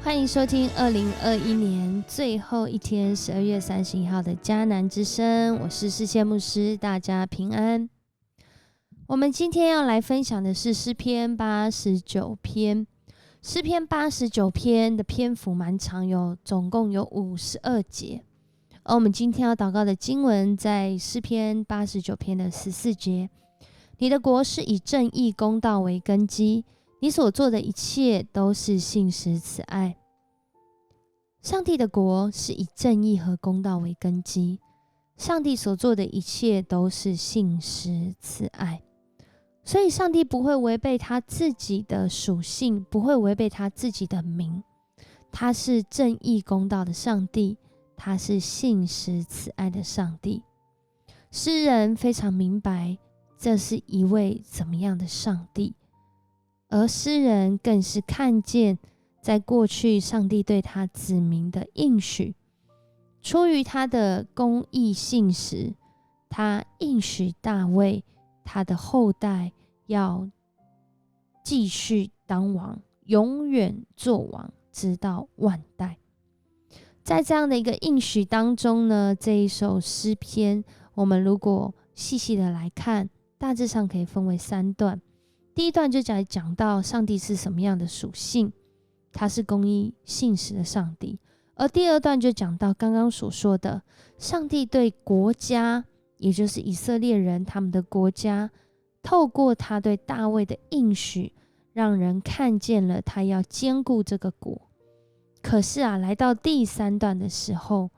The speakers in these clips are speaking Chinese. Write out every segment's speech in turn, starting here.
欢迎收听2021年最后一天12月31号的迦南之声，我是世界牧师，大家平安。我们今天要来分享的是诗篇89篇。诗篇89篇的篇幅蛮长，总共有52节。而我们今天要祷告的经文在诗篇89篇的14节。你的国是以正义公道为根基，你所做的一切都是信实慈爱。上帝的国是以正义和公道为根基，上帝所做的一切都是信实慈爱。所以上帝不会违背他自己的属性，不会违背他自己的名。他是正义公道的上帝，他是信实慈爱的上帝。诗人非常明白这是一位怎么样的上帝，而诗人更是看见在过去上帝对他子民的应许，出于他的公义信实，他应许大卫他的后代要继续当王，永远做王，直到万代。在这样的一个应许当中呢，这一首诗篇我们如果细细的来看，大致上可以分为3段。第一段就讲到上帝是什么样的属性，他是公义信实的上帝。而第二段就讲到刚刚所说的上帝对国家，也就是以色列人他们的国家，透过他对大卫的应许，让人看见了他要兼顾这个国。可是来到第3段的时候，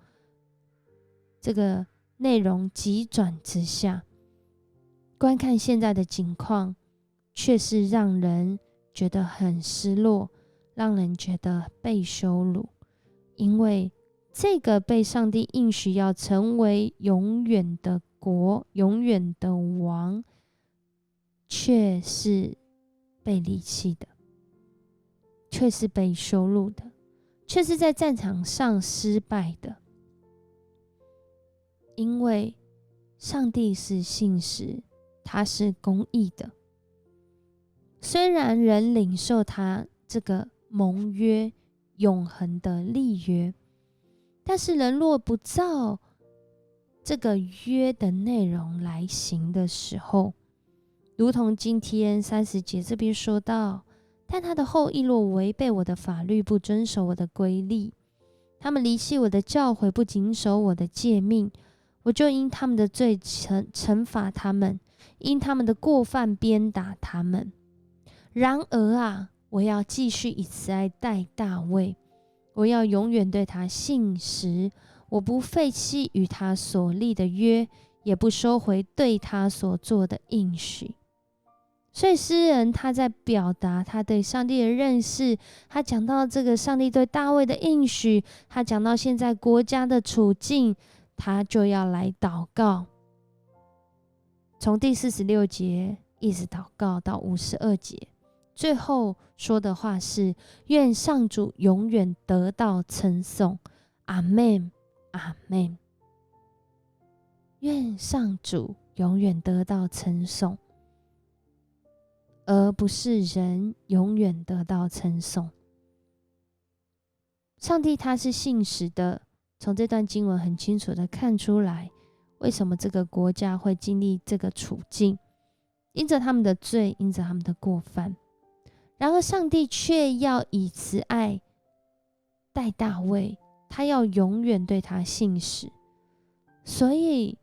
这个内容急转直下，观看现在的景况，却是让人觉得很失落，让人觉得被羞辱。因为这个被上帝应许要成为永远的国，永远的王，却是被离弃的，却是被羞辱的，却是在战场上失败的。因为上帝是信实，他是公义的。虽然人领受他这个盟约永恒的立约，但是人若不照这个约的内容来行的时候，如同今天30节这边说到，但他的后裔若违背我的法律，不遵守我的规例，他们离弃我的教诲，不谨守我的诫命，我就因他们的罪惩罚他们，因他们的过犯鞭打他们。然而我要继续以慈爱待大卫，我要永远对他信实，我不废弃与他所立的约，也不收回对他所做的应许。所以诗人他在表达他对上帝的认识，他讲到这个上帝对大卫的应许，他讲到现在国家的处境，他就要来祷告。从第46节一直祷告到52节，最后说的话是：愿上主永远得到称颂，阿们，阿们。愿上主永远得到称颂，而不是人永远得到称颂。上帝他是信实的，从这段经文很清楚的看出来，为什么这个国家会经历这个处境，因着他们的罪，因着他们的过犯。然而上帝却要以慈爱待大卫，他要永远对他信实。所以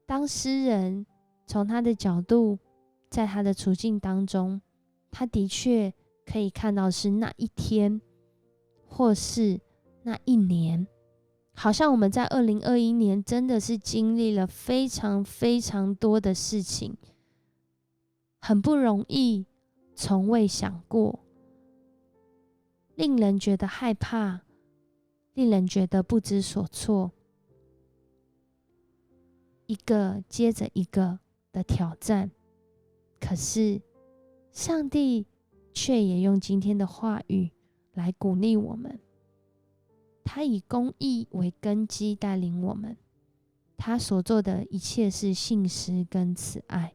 当诗人从他的角度，在他的处境当中，他的确可以看到是那一天，或是那一年，好像我们在2021年真的是经历了非常非常多的事情，很不容易，从未想过，令人觉得害怕，令人觉得不知所措，一个接着一个的挑战。可是上帝却也用今天的话语来鼓励我们，他以公义为根基带领我们，他所做的一切是信实跟慈爱。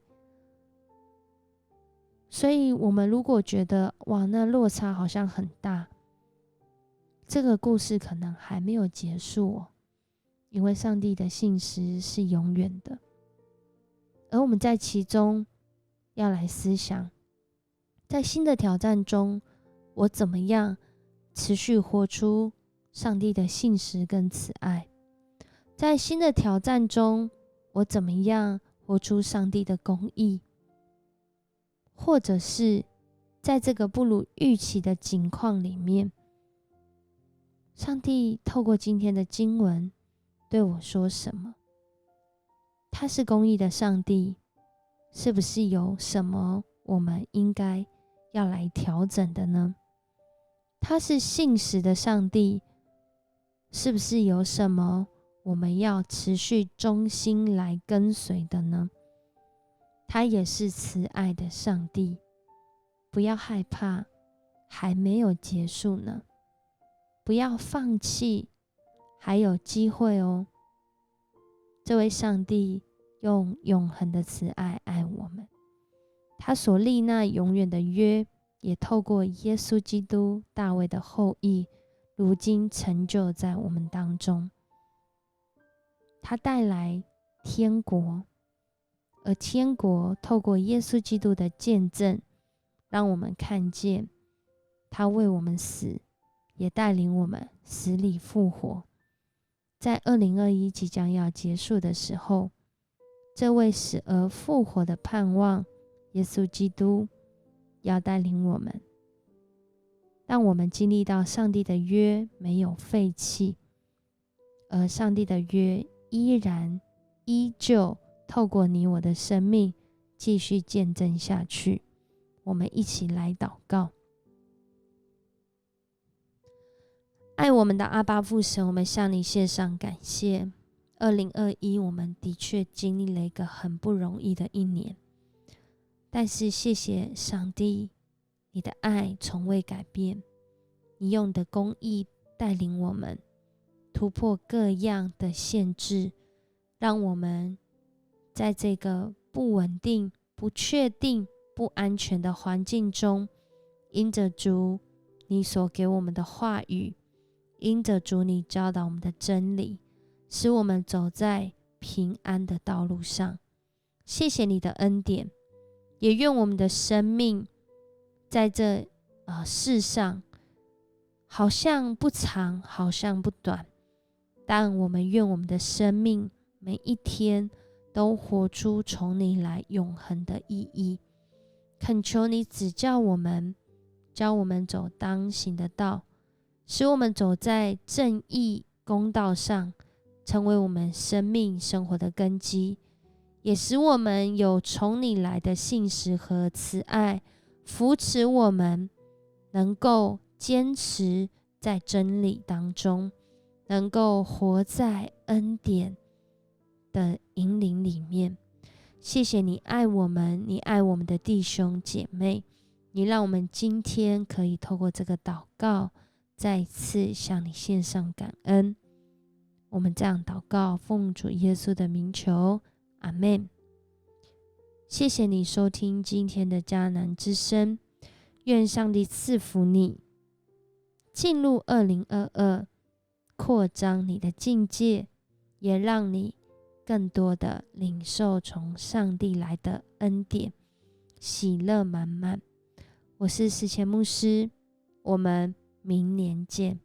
所以我们如果觉得哇，那落差好像很大，这个故事可能还没有结束哦，因为上帝的信实是永远的。而我们在其中要来思想，在新的挑战中，我怎么样持续活出上帝的信实跟慈爱？在新的挑战中，我怎么样活出上帝的公义？或者是在这个不如预期的境况里面，上帝透过今天的经文对我说什么？他是公义的上帝，是不是有什么我们应该要来调整的呢？他是信实的上帝，是不是有什么我们要持续忠心来跟随的呢？他也是慈爱的上帝，不要害怕，还没有结束呢，不要放弃，还有机会哦。这位上帝用永恒的慈爱爱我们，他所立那永远的约，也透过耶稣基督大卫的后裔，如今成就在我们当中。他带来天国，而天国透过耶稣基督的见证，让我们看见他为我们死，也带领我们死里复活。在2021即将要结束的时候，这位死而复活的盼望耶稣基督要带领我们，让我们经历到上帝的约没有废弃，而上帝的约依旧透过你我的生命继续见证下去。我们一起来祷告。爱我们的阿爸父神，我们向你献上感谢。2021我们的确经历了一个很不容易的一年，但是谢谢上帝，你的爱从未改变，你用你的公义带领我们突破各样的限制，让我们在这个不稳定、不确定、不安全的环境中，因着主你所给我们的话语，因着主你教导我们的真理，使我们走在平安的道路上。谢谢你的恩典，也愿我们的生命在这世上好像不长，好像不短，但我们愿我们的生命每一天都活出从你来永恒的意义。恳求你指教我们，教我们走当行的道，使我们走在正义公道上，成为我们生命生活的根基，也使我们有从你来的信实和慈爱，扶持我们能够坚持在真理当中，能够活在恩典的引领里面。谢谢你爱我们，你爱我们的弟兄姐妹，你让我们今天可以透过这个祷告再一次向你献上感恩。我们这样祷告，奉主耶稣的名求，阿们。谢谢你收听今天的迦南之声，愿上帝赐福你，进入2022，扩张你的境界，也让你更多的领受从上帝来的恩典，喜乐满满。我是思谦牧师，我们明年见。